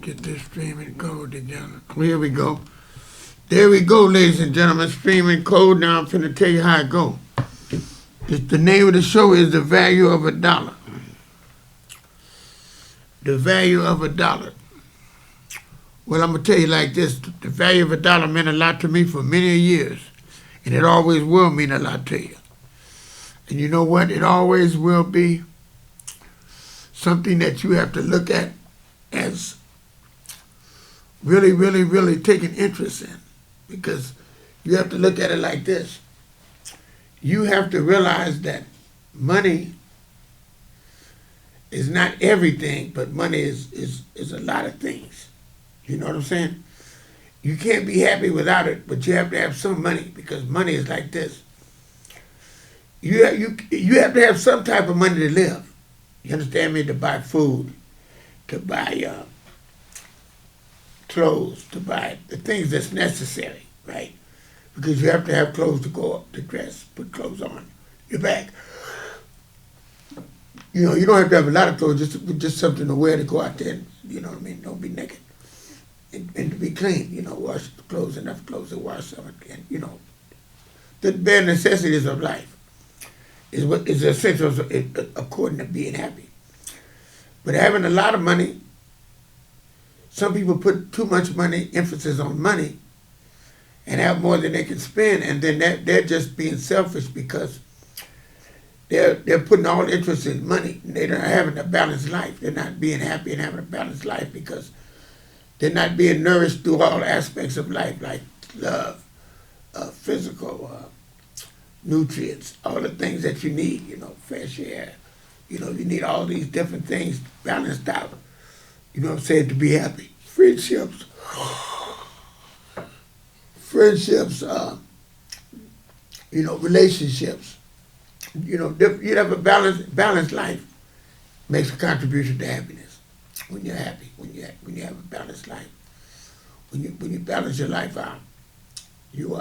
get this streaming code together. Here we go. There we go, ladies and gentlemen. Streaming code. Now I'm finna tell you how it go. The name of the show is The Value of a Dollar. The value of a dollar. Well, I'm going to tell you like this. The value of a dollar meant a lot to me for many years. And it always will mean a lot to you. And you know what? It always will be something that you have to look at as really, really, really taking interest in. Because you have to look at it like this. You have to realize that money is not everything, but money is a lot of things. You know what I'm saying? You can't be happy without it, but you have to have some money, because money is like this. You have to have some type of money to live. You understand me? To buy food, to buy clothes, to buy the things that's necessary, right? Because you have to have clothes to go up, to dress, put clothes on your back. You know, you don't have to have a lot of clothes, just something to wear to go out there and, you know what I mean, don't be naked. And to be clean, you know, wash the clothes, enough clothes to wash some again, you know. The bare necessities of life is what is essential according to being happy. But having a lot of money, some people put too much money, emphasis on money, and have more than they can spend, and then they're just being selfish because they're putting all interest in money. They're not having a balanced life. They're not being happy and having a balanced life because they're not being nourished through all aspects of life, like love, physical, nutrients, all the things that you need, you know, fresh air. You know, you need all these different things balanced out, you know what I'm saying, to be happy. Friendships, you know, relationships. You know, you have a balanced life makes a contribution to happiness. When you're happy, when you have a balanced life, when you balance your life out, you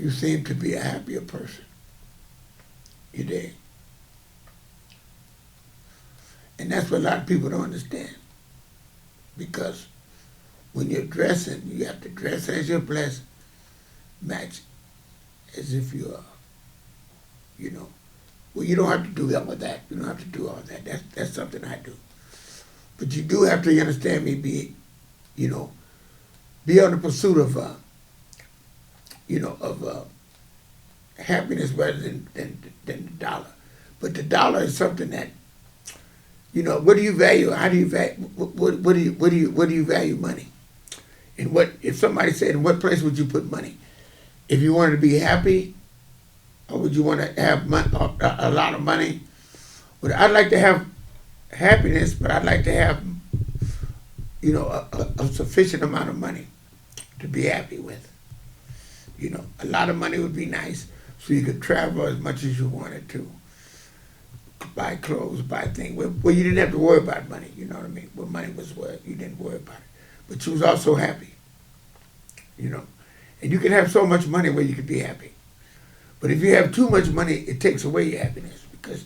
seem to be a happier person. You dig? And that's what a lot of people don't understand. Because when you're dressing, you have to dress as you're blessed, match as if you are, you know. Well, you don't have to do all of that. You don't have to do all that. That's something I do. But you do have to understand me, be on the pursuit of, happiness rather than the dollar. But the dollar is something that, you know, what do you value? How do you value? What do you value money? And if somebody said, in what place would you put money? If you wanted to be happy, or would you want to have a lot of money? Well, I'd like to have happiness, but I'd like to have, you know, a sufficient amount of money to be happy with. You know, a lot of money would be nice, so you could travel as much as you wanted to, buy clothes, buy things. Well, you didn't have to worry about money, you know what I mean? When money was worth, you didn't worry about it. But you was also happy, you know. And you can have so much money where you could be happy. But if you have too much money, it takes away your happiness, because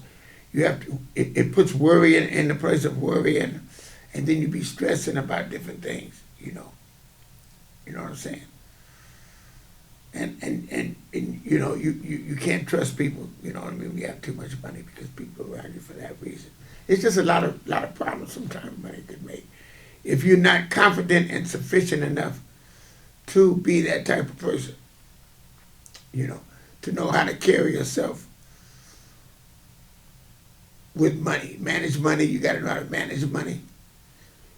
you have to. It puts worry in the place of worry, and then you be stressing about different things. You know what I'm saying. And you know, you can't trust people. You know what I mean. When you have too much money, because people are around you for that reason. It's just a lot of problems sometimes money could make if you're not confident and sufficient enough to be that type of person. You know. To know how to carry yourself with money. Manage money, you got to know how to manage money.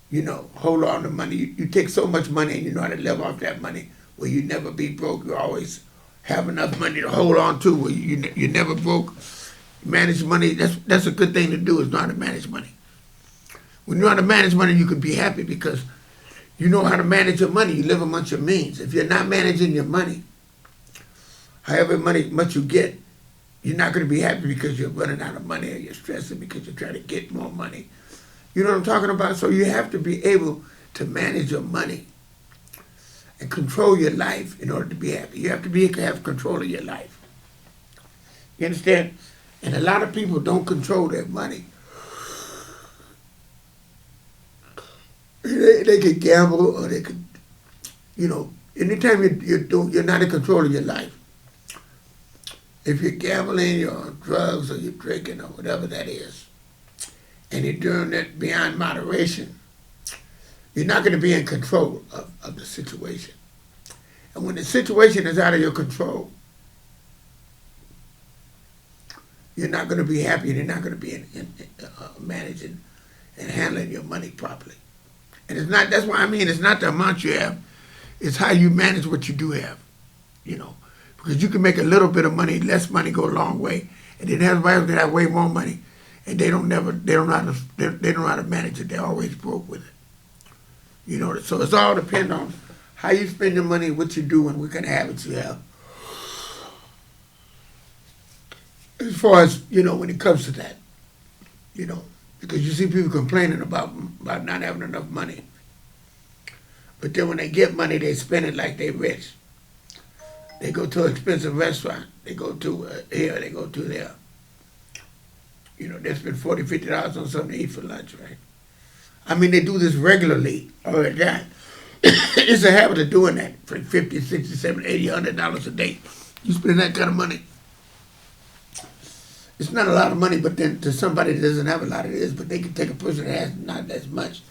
You know, hold on to money. You take so much money and you know how to live off that money where you never be broke. You always have enough money to hold on to where you're never broke. Manage money, that's a good thing to do, is know how to manage money. When you know how to manage money, you can be happy because you know how to manage your money. You live amongst your means. If you're not managing your money, however much you get, you're not going to be happy because you're running out of money, or you're stressing because you're trying to get more money. You know what I'm talking about? So you have to be able to manage your money and control your life in order to be happy. You have to have control of your life. You understand? And a lot of people don't control their money. They could gamble, or they could, anytime you're not in control of your life. If you're gambling, you're on drugs, or you're drinking, or whatever that is, and you're doing it beyond moderation, you're not going to be in control of the situation. And when the situation is out of your control, you're not going to be happy, and you're not going to be managing and handling your money properly. And it's not, that's why I mean, it's not the amount you have, it's how you manage what you do have, Because you can make a little bit of money, less money go a long way, and then everybody else can have way more money, and they don't know how to manage it. They're always broke with it. So it's all depend on how you spend your money, what you do, and what kind of habits you have. As far as, when it comes to that, because you see people complaining about not having enough money. But then when they get money, they spend it like they're rich. They go to an expensive restaurant. They go to here, they go to there. They spend $40, $50 on something to eat for lunch, right? I mean, they do this regularly all the time. It's a habit of doing that for $50, $60, $70, $80, $100 a day. You spend that kind of money. It's not a lot of money, but then to somebody that doesn't have a lot, it is. But they can take a person that has not as much,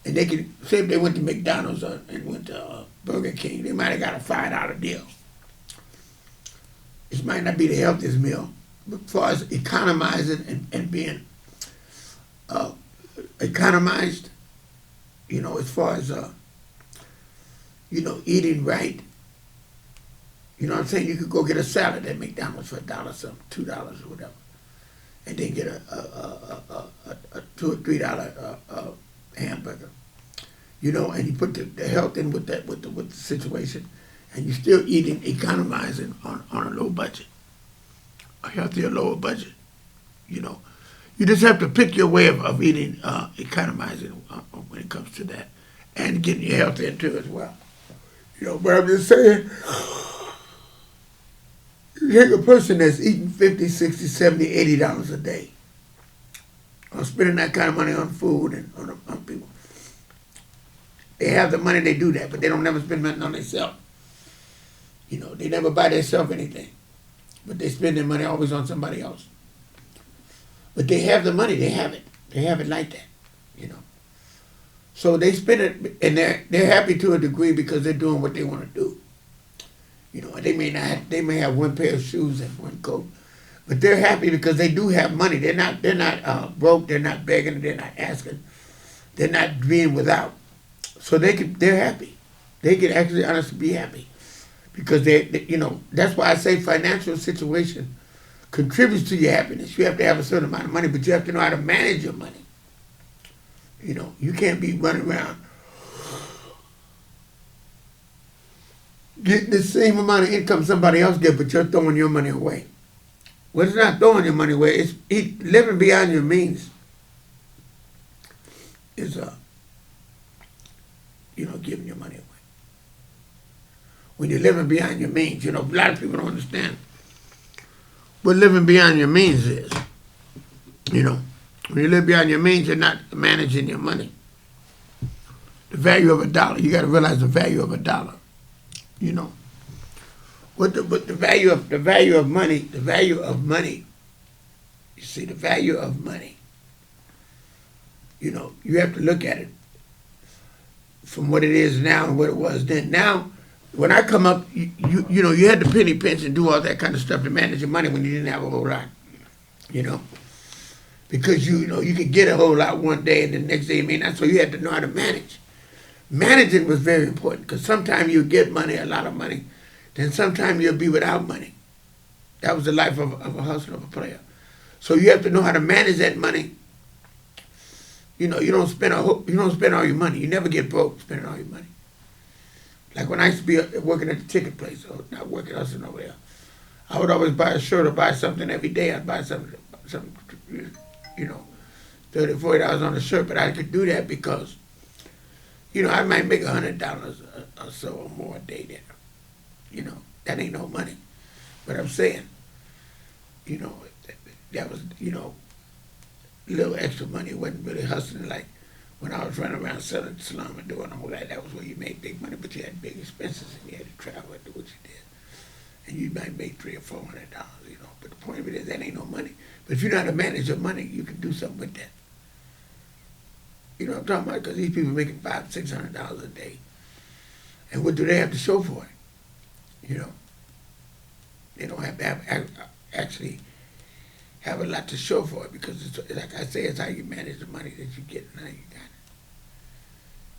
and they can say if they went to McDonald's and went to Burger King, they might have got a $5 deal. It might not be the healthiest meal, but as far as economizing and being economized, as far as eating right. You know what I'm saying? You could go get a salad at McDonald's for $1 something, $2 or whatever, and then get a $2 or $3 hamburger. And you put the health in with that with the situation, and you're still economizing on a low budget, a healthier, lower budget. You just have to pick your way of eating, economizing when it comes to that, and getting your health into as well. But I'm just saying. You take a person that's eating $50, $60, $70, $80 a day, or spending that kind of money on food and on people. They have the money, they do that, but they don't never spend money on themselves. They never buy themselves anything, but they spend their money always on somebody else. But they have the money, they have it. They have it like that, So they spend it, and they're happy to a degree because they're doing what they want to do. They may have one pair of shoes and one coat, but they're happy because they do have money. They're not broke. They're not begging. They're not asking. They're not being without. So they're happy. They can actually honestly be happy because that's why I say financial situation contributes to your happiness. You have to have a certain amount of money, but you have to know how to manage your money. You can't be running around getting the same amount of income somebody else get, but you're throwing your money away. Well, it's not throwing your money away. It's living beyond your means. Is giving your money away. When you're living beyond your means, a lot of people don't understand what living beyond your means is. When you live beyond your means, you're not managing your money. The value of $1. You got to realize the value of $1. What the value of money. You see, the value of money. You have to look at it from what it is now and what it was then. Now, when I come up, you had the penny pinch and do all that kind of stuff to manage your money when you didn't have a whole lot. Because you could get a whole lot one day and the next day you may not. So you had to know how to manage. Managing was very important because sometimes you get money, a lot of money, then sometimes you'll be without money. That was the life of a hustler, of a player. So you have to know how to manage that money. You don't spend all your money. You never get broke spending all your money. Like when I used to be working at the ticket place, or not working, hustling over there, I would always buy a shirt or buy something every day. I'd buy something, $30, $40 on a shirt, but I could do that because I might make $100 or so or more a day there. That ain't no money. But I'm saying, that was, a little extra money. It wasn't really hustling like when I was running around selling slum and doing all that, that was where you made big money, but you had big expenses and you had to travel and do what you did. And you might make $300 or $400, you know. But the point of it is that ain't no money. But if you know how to manage your money, you can do something with that. You know what I'm talking about? Because these people are making $500-600 a day. And what do they have to show for it? You know? They don't have to actually have a lot to show for it because, it's, like I say, it's how you manage the money that you get and how you got it.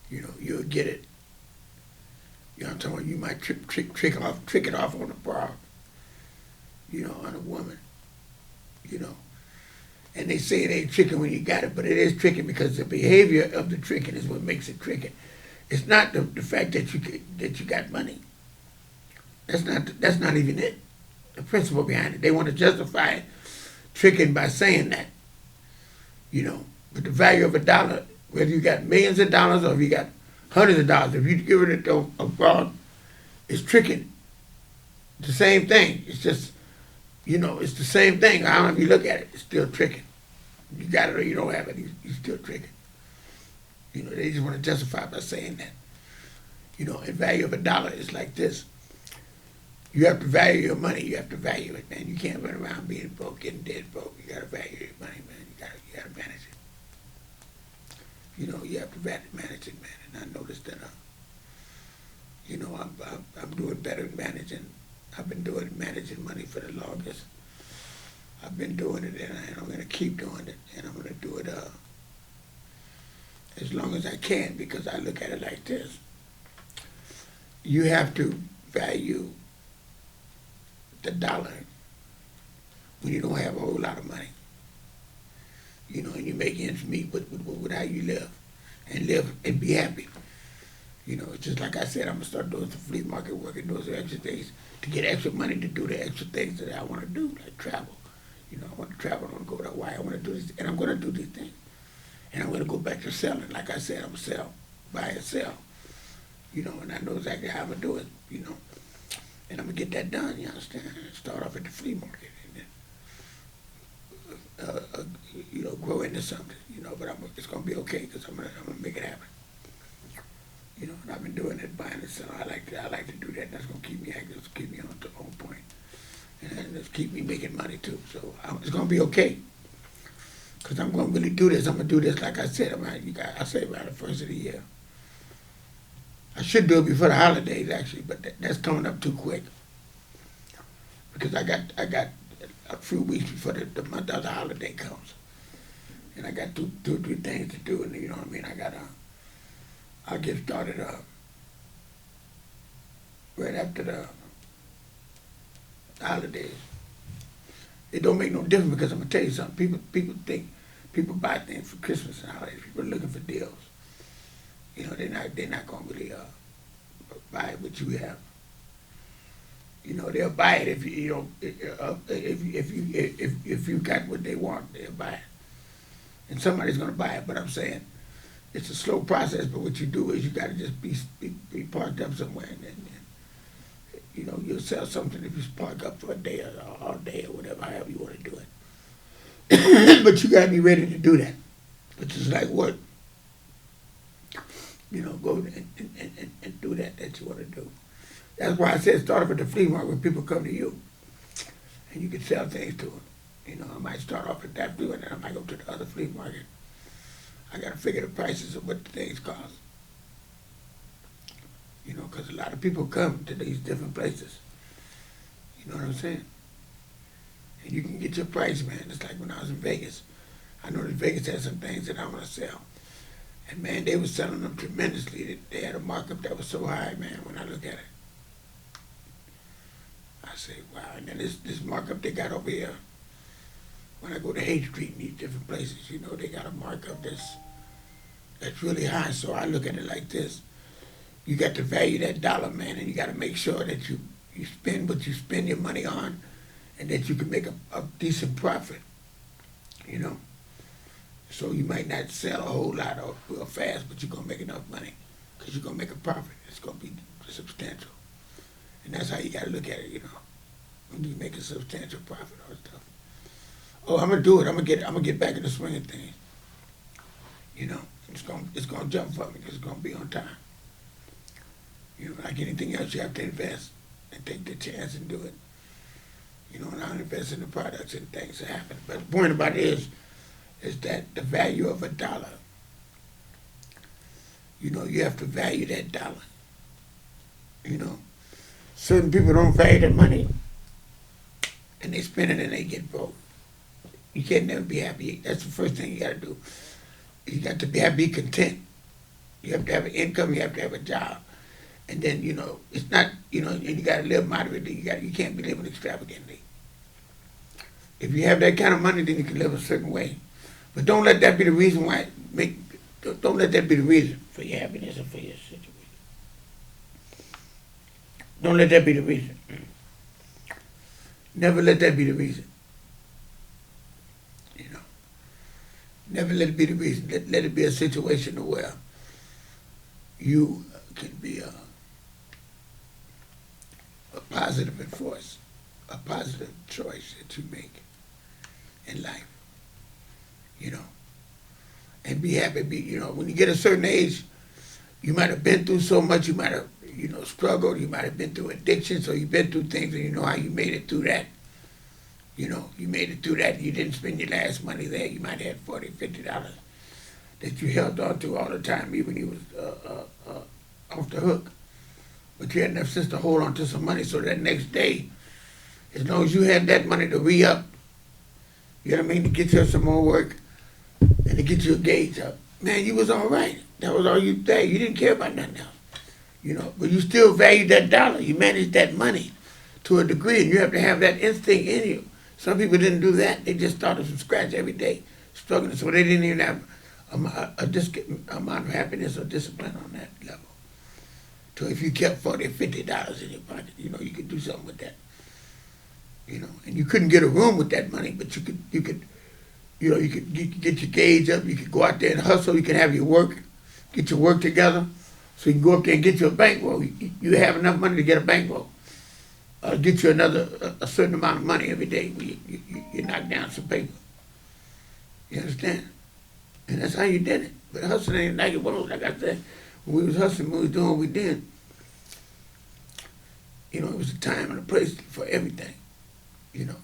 You know, you'll get it. You know what I'm talking about? You might trick it off on a bra, you know, on a woman, you know. And they say it ain't tricking when you got it, but it is tricking because the behavior of the tricking is what makes it tricking. It's not the fact that you got money. That's not even it. The principle behind it. They want to justify tricking by saying that, you know. But the value of $1, whether you got millions of dollars or if you got hundreds of dollars, if you give it abroad, it's tricking. It's the same thing. It's just, you know, it's the same thing. I don't know if you look at it, it's still tricking. You got it or you don't have it, you're still tricking. You know, they just want to justify by saying that. You know, and value of $1 is like this. You have to value your money. You have to value it, man. You can't run around being broke, getting dead broke. You got to value your money, man. You got to manage it. You know, you have to manage it, man. And I noticed that, you know, I'm doing better at managing. I've been doing managing money for the longest. I've been doing it, and I'm going to keep doing it, and I'm going to do it as long as I can because I look at it like this. You have to value the dollar when you don't have a whole lot of money. You know, and you make ends meet with how you live and be happy. You know, it's just like I said, I'm going to start doing some flea market work and doing some extra things to get extra money to do the extra things that I want to do, like travel. You know, I want to travel, I want to go to Hawaii, I want to do this, and I'm going to do these things. And I'm going to go back to selling. Like I said, I'm going to sell, buy and sell. You know, and I know exactly how I'm going to do it, you know. And I'm going to get that done, you understand? Start off at the flea market and then, you know, grow into something, you know. But it's going to be okay because I'm going to make it happen. You know, and I've been doing it, buying and selling. I like to do that. That's going to keep me active, keep me on point. And it's keep me making money too. So it's going to be okay. Because I'm going to really do this. I'm going to do this, like I said, I say around the first of the year. I should do it before the holidays, actually, but that's coming up too quick. Because I got a few weeks before the month of the holiday comes. And I got two or three things to do, and you know what I mean? I'll get started right after the holidays. It don't make no difference because I'm gonna tell you something. People buy things for Christmas and holidays. People are looking for deals. You know, they're not gonna really buy what you have. You know, they'll buy it if you got what they want, they'll buy it. And somebody's gonna buy it. But I'm saying it's a slow process. But what you do is you gotta just be parked up somewhere and you know, you'll sell something if you park up for a day or all day or whatever, however you want to do it. But you got to be ready to do that, which is like work. You know, go and do that you want to do. That's why I said start off at the flea market when people come to you and you can sell things to them. You know, I might start off at that flea market and then I might go to the other flea market. I got to figure the prices of what the things cost. You know, because a lot of people come to these different places. You know what I'm saying? And you can get your price, man. It's like when I was in Vegas. I know that Vegas had some things that I want to sell. And, man, they were selling them tremendously. They had a markup that was so high, man, when I look at it. I say, wow. And then this markup they got over here, when I go to Haight Street and these different places, you know, they got a markup that's really high. So I look at it like this. You got to value that dollar, man, and you got to make sure that you spend what you spend your money on and that you can make a decent profit, you know. So you might not sell a whole lot real fast, but you're going to make enough money because you're going to make a profit. It's going to be substantial. And that's how you got to look at it, you know, when you make a substantial profit or stuff. Oh, I'm going to do it. I'm going to get back in the swing of things, you know. It's gonna jump for me because it's gonna be on time. You know, like anything else, you have to invest and take the chance and do it. You know, and I invest in the products and things that happen. But the point about it is that the value of a dollar, you know, you have to value that dollar. You know, certain people don't value their money and they spend it and they get broke. You can't never be happy. That's the first thing you got to do. You got to be content. You have to have an income. You have to have a job. And then, you know, it's not, you know, and you got to live moderately. You can't be living extravagantly. If you have that kind of money, then you can live a certain way. But don't let that be the reason why. Don't let that be the reason for your happiness or for your situation. Don't let that be the reason. Never let that be the reason. You know, never let it be the reason. Let it be a situation where you can be a positive force, a positive choice that you make in life. You know, and be happy. You know, when you get a certain age, you might have been through so much. You might have, you know, struggled. You might have been through addiction. So you've been through things, and you know how you made it through that. You know, you made it through that. You didn't spend your last money there. You might have had $40, $50 that you held on to all the time, even when you was off the hook. But you had enough sense to hold on to some money so that next day, as long as you had that money to re-up, you know what I mean, to get you some more work and to get your gauge up, man, you was all right. That was all you did. You didn't care about nothing else. You know, but you still valued that dollar. You managed that money to a degree, and you have to have that instinct in you. Some people didn't do that. They just started from scratch every day, struggling. So they didn't even have a amount of happiness or discipline on that level. So if you kept $40 or $50 in your pocket, you know, you could do something with that. You know, and you couldn't get a room with that money, but you could, you could get your gauge up. You could go out there and hustle. You could have your work, get your work together, so you can go up there and get you a bankroll. You have enough money to get a bankroll. Get you a certain amount of money every day where you knock down some paper. You understand? And that's how you did it. But hustling ain't like it was. Like I said, when we was hustling, we was doing what we did. You know, it was a time and a place for everything. You know,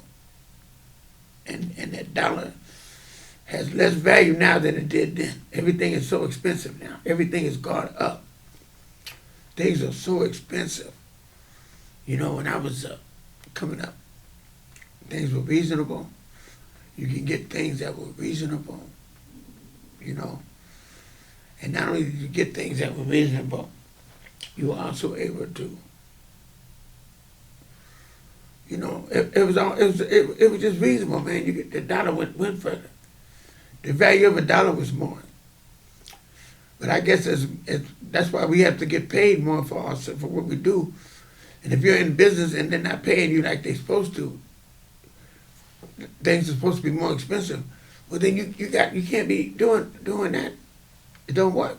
and that dollar has less value now than it did then. Everything is so expensive now. Everything is gone up. Things are so expensive. You know, when I was coming up, things were reasonable. You can get things that were reasonable, you know. And not only did you get things that were reasonable, you were also able to, you know, it was just reasonable, man. The dollar went further. The value of a dollar was more. But I guess that's why we have to get paid more for what we do. And if you're in business and they're not paying you like they're supposed to, things are supposed to be more expensive. Well, then you can't be doing that. It don't work.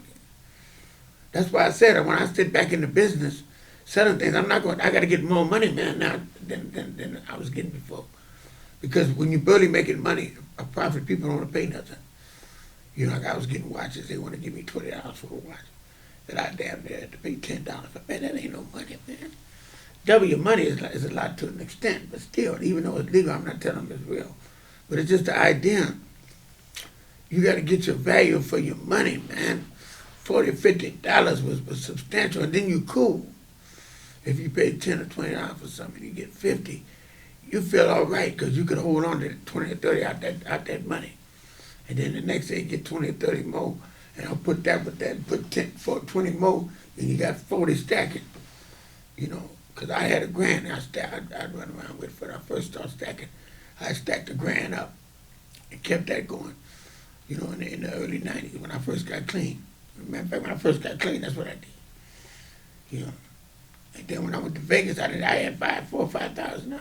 That's why I said when I sit back in the business, selling things, I got to get more money, man, now than I was getting before. Because when you're barely making money, a profit, people don't want to pay nothing. You know, like I was getting watches, they want to give me $20 for a watch. That I damn near had to pay $10 for. Man, that ain't no money, man. Double your money is a lot to an extent, but still, even though it's legal, I'm not telling them it's real. But it's just the idea. You got to get your value for your money, man. $40, $50 was substantial, and then you cool. If you pay $10 or $20 for something, you get $50. You feel all right because you can hold on to 20 or 30 out that money, and then the next day you get 20 or 30 more, and I'll put that with that, put 20 more, and you got 40 stacking. You know. Because I had $1,000 I'd run around with when I first started stacking. I stacked $1,000 up and kept that going, you know, in the early 90s when I first got clean. Matter of fact, when I first got clean, that's what I did. You know. And then when I went to Vegas, I had $4,000 or $5,000.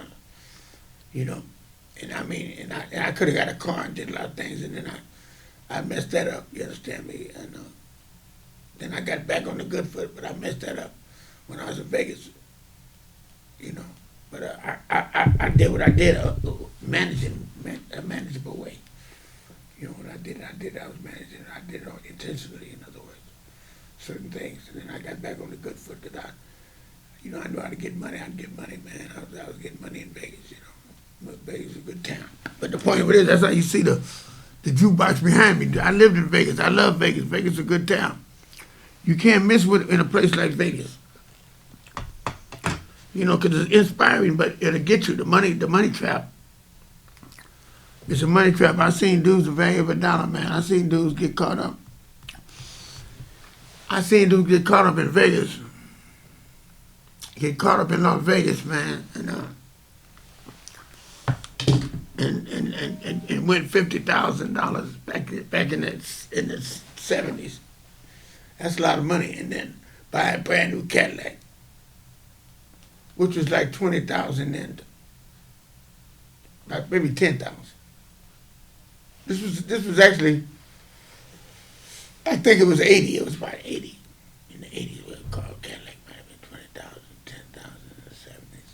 You know. And I mean, and I could have got a car and did a lot of things, and then I messed that up, you understand me? And then I got back on the good foot, but I messed that up when I was in Vegas. You know, but I did what I did, managing a manageable way. You know what I did? I was managing. I did it all intentionally, in other words, certain things. And then I got back on the good foot because I knew how to get money. I'd get money, man. I was getting money in Vegas, Vegas is a good town. But the point of it is, that's how you see the jukebox behind me. I lived in Vegas. I love Vegas. Vegas is a good town. You can't miss with in a place like Vegas. Because it's inspiring, but it'll get you. The money trap. It's a money trap. I seen dudes the value of $1, man. I seen dudes get caught up. I seen dudes get caught up in Vegas. Get caught up in Las Vegas, man, and win $50,000 back in the 70s. That's a lot of money, and then buy a brand new Cadillac, which was like 20,000 then, like maybe 10,000. This was actually, I think it was 80. It was about 80 in the 80s. We called Cadillac might have been 20,000, 10,000 in the 70s.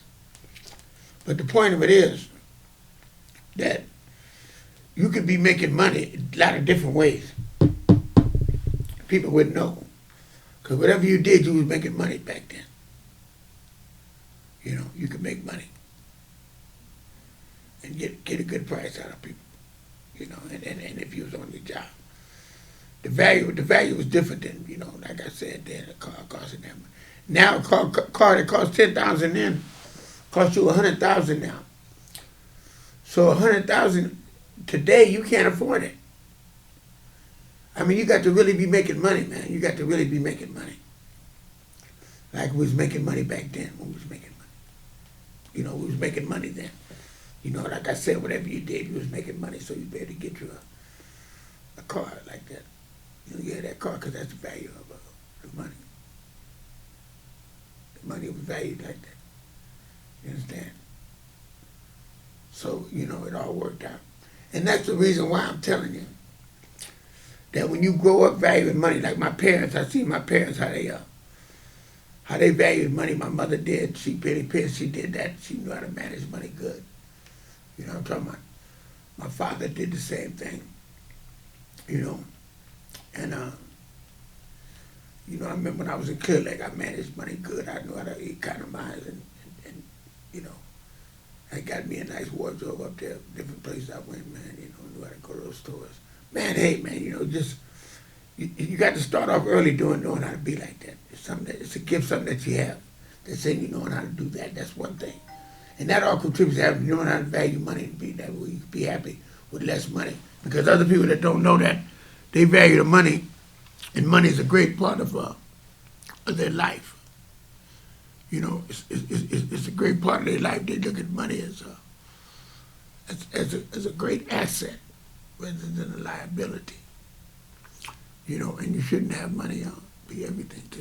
But the point of it is that you could be making money a lot of different ways. People wouldn't know. Because whatever you did, you was making money back then. You could make money and get a good price out of people. And if you was on your job. The value was different than, like I said, then a car costing that much. Now a car that costs $10,000 then costs you $100,000 now. So $100,000 today, you can't afford it. I mean, you got to really be making money, man. You got to really be making money. Like we was making money back then when we was making money. We was making money then. Like I said, whatever you did, you was making money, so you better get you a car like that. You get that car because that's the value of the money. The money was valued like that. You understand? So, it all worked out. And that's the reason why I'm telling you that when you grow up valuing money, like my parents, I see my parents, how they valued money. My mother did. She penny pinch, she did that. She knew how to manage money good. You know what I'm talking about? My father did the same thing. And I remember when I was in Clear Lake, I managed money good. I knew how to economize and I got me a nice wardrobe up there, different places I went, man, knew how to go to those stores. Man, hey, man, just, you got to start off early knowing how to be like that. It's a gift, something that you have. That's saying you knowing how to do that, that's one thing. And that all contributes to having knowing how to value money and be that way you can be happy with less money. Because other people that don't know that, they value the money, and money is a great part of their life. It's a great part of their life. They look at money as a great asset rather than a liability. And you shouldn't have money be everything to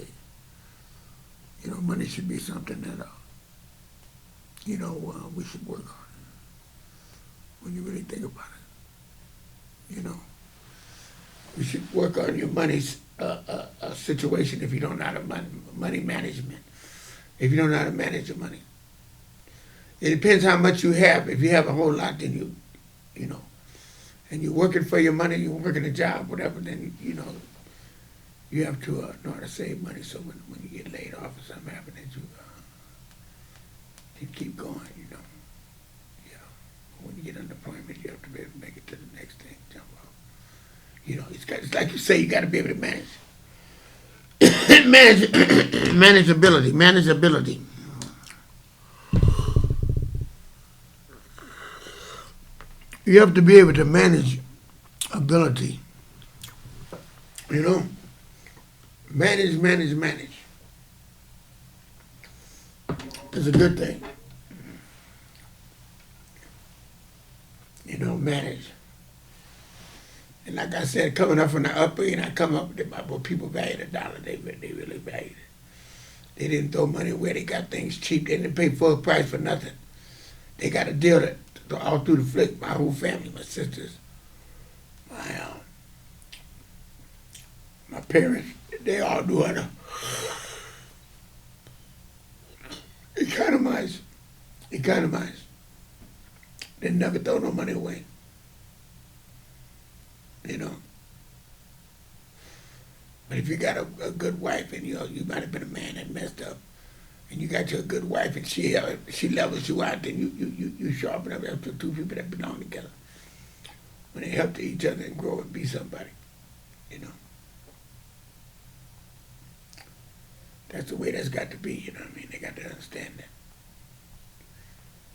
you. Money should be something that we should work on when you really think about it. You should work on your money situation if you don't know how to money management. If you don't know how to manage your money. It depends how much you have. If you have a whole lot, then and you're working for your money, you're working a job, whatever, then, you have to know how to save money so when you get laid off or something happens that you keep going, Yeah. When you get unemployment, you have to be able to make it to the next thing, jump off. It's like you say, you got to be able to manage. Manageability. You have to be able to manage ability. Manage. It's a good thing. Manage. And like I said, coming up from the upper end, I come up with what people value $1. They really valued it. They didn't throw money away. They got things cheap. They didn't pay full price for nothing. They got a deal that all through the flick. My whole family, my sisters, my parents, they all knew how to economize. They never throw no money away. But if you got a good wife, and you might have been a man that messed up, and you got you a good wife, and she levels you out, then you sharpen up after two people that belong together. When they help each other and grow and be somebody, you know. That's the way that's got to be, you know what I mean? They got to understand that.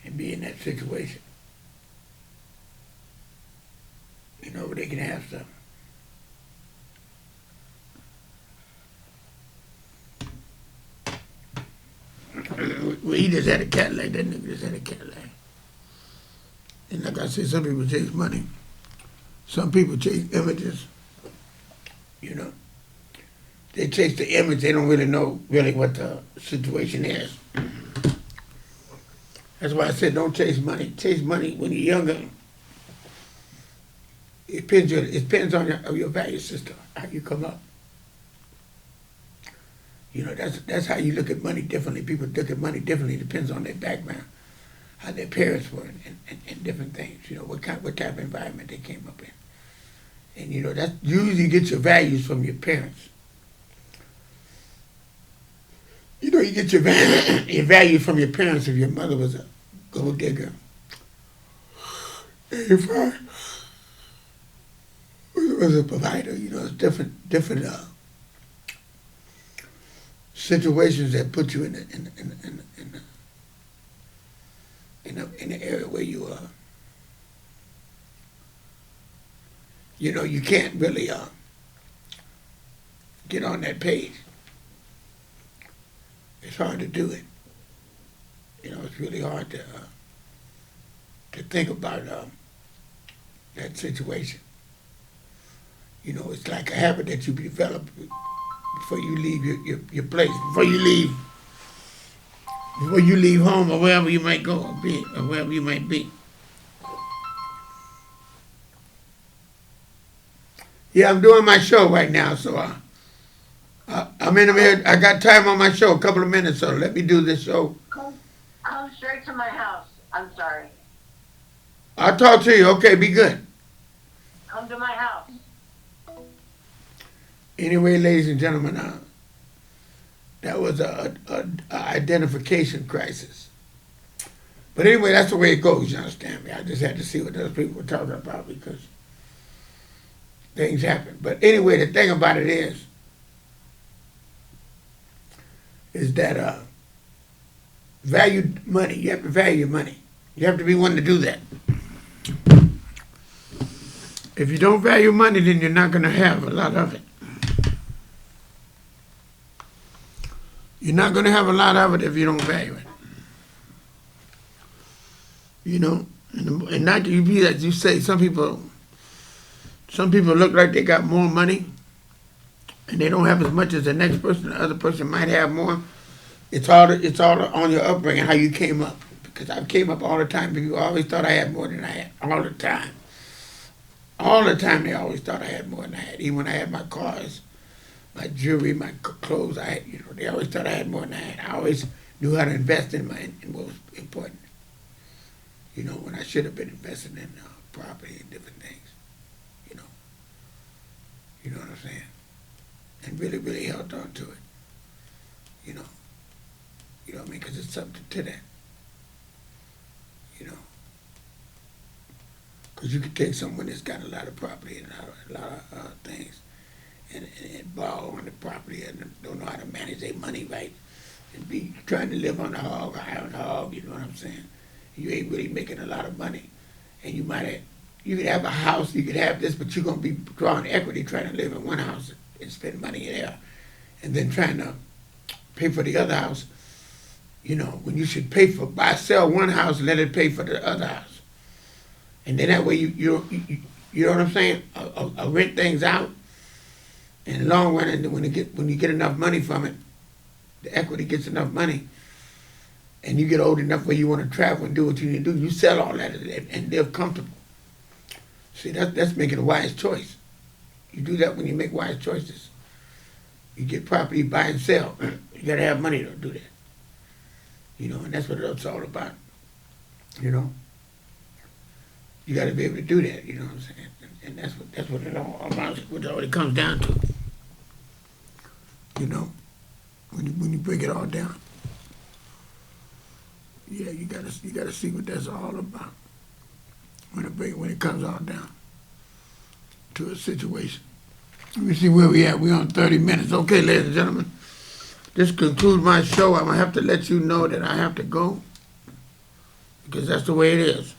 And be in that situation. You know, where they can have something. Well, he just had a Cadillac. That nigga just had a Cadillac. And like I said, some people chase money. Some people chase images. You know, they chase the image. They don't really know really what the situation is. That's why I said don't chase money. Chase money when you're younger. It depends on your value system, how you come up. You know, that's how you look at money differently. People look at money differently. It depends on their background, how their parents were, and different things. You know, what type of environment they came up in. And you know, that usually you get your values from your parents. You know, you get your value from your parents if your mother was a gold digger. If I was a provider, you know, it's different situations that put you in the area where you are. You know, you can't really get on that page. It's hard to do it. You know, it's really hard to think about that situation. You know, it's like a habit that you develop before you leave your place, before you leave home or wherever you might go or be, or wherever you might be. Yeah, I'm doing my show right now, so I'm in the middle. I got time on my show, a couple of minutes, so let me do this show. Come straight to my house. I'm sorry. I'll talk to you. Okay, be good. Come to my house. Anyway, ladies and gentlemen, that was a identification crisis. But anyway, that's the way it goes, you understand me? I just had to see what those people were talking about because things happen. But anyway, the thing about it is that value money. You have to value money. You have to be one to do that. If you don't value money, then you're not going to have a lot of it. You're not going to have a lot of it if you don't value it. You know, and not to be that you say some people look like they got more money and they don't have as much as the next person. The other person might have more. It's all on your upbringing, how you came up. Because I came up all the time. People always thought I had more than I had. All the time. All the time they always thought I had more than I had. Even when I had my cars, my jewelry, my clothes, they always thought I had more than I had. I always knew how to invest in what was important. You know, when I should have been investing in property and different things. You know what I'm saying? And really, really held on to it. You know what I mean? Because it's something to that. You know. Because you could take someone that's got a lot of property and a lot of things and borrow on the property and don't know how to manage their money right and be trying to live on the hog, high on the hog, you know what I'm saying? You ain't really making a lot of money. And you could have a house, you could have this, but you're going to be drawing equity trying to live in one house and spend money there and then trying to pay for the other house, you know, when you should sell one house and let it pay for the other house. And then that way you know what I'm saying? I'll rent things out, and in the long run, and when you get enough money from it, the equity gets enough money, and you get old enough where you want to travel and do what you need to do, you sell all that and live comfortable. See, that's making a wise choice. You do that when you make wise choices. You get property, buy and sell. You got to have money to do that. You know, and that's what it's all about. You know, you got to be able to do that. You know what I'm saying? And that's what it all amounts, what it comes down to. You know, when you break it all down. Yeah, you gotta see what that's all about when it comes all down to a situation. Let me see where we at. We're on 30 minutes. Okay, ladies and gentlemen, this concludes my show. I'm gonna have to let you know that I have to go because that's the way it is.